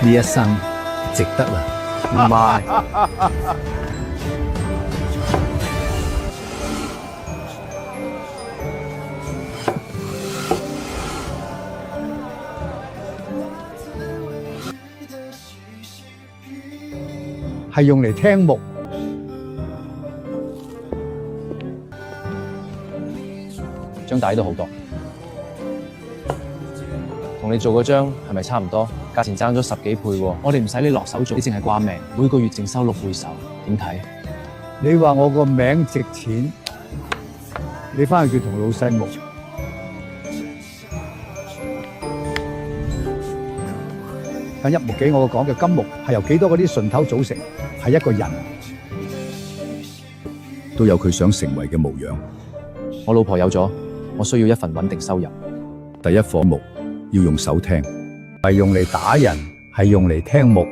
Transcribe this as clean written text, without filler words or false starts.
呢一生值得啦。唔係，係用嚟聽木。張底都好多，同你做嗰張係咪差唔多？價錢爭咗10幾倍喎，我哋唔使你落手做，你淨係掛名，每個月淨收6倍手，點睇？你話我個名值錢，你翻去叫同老細木。但一木幾我講嘅金木係由幾多嗰啲順頭組成，係一個人都有佢想成為嘅模樣。我老婆有咗，我需要一份穩定收入。第一課木要用手聽，係用嚟打人，係用嚟聽木。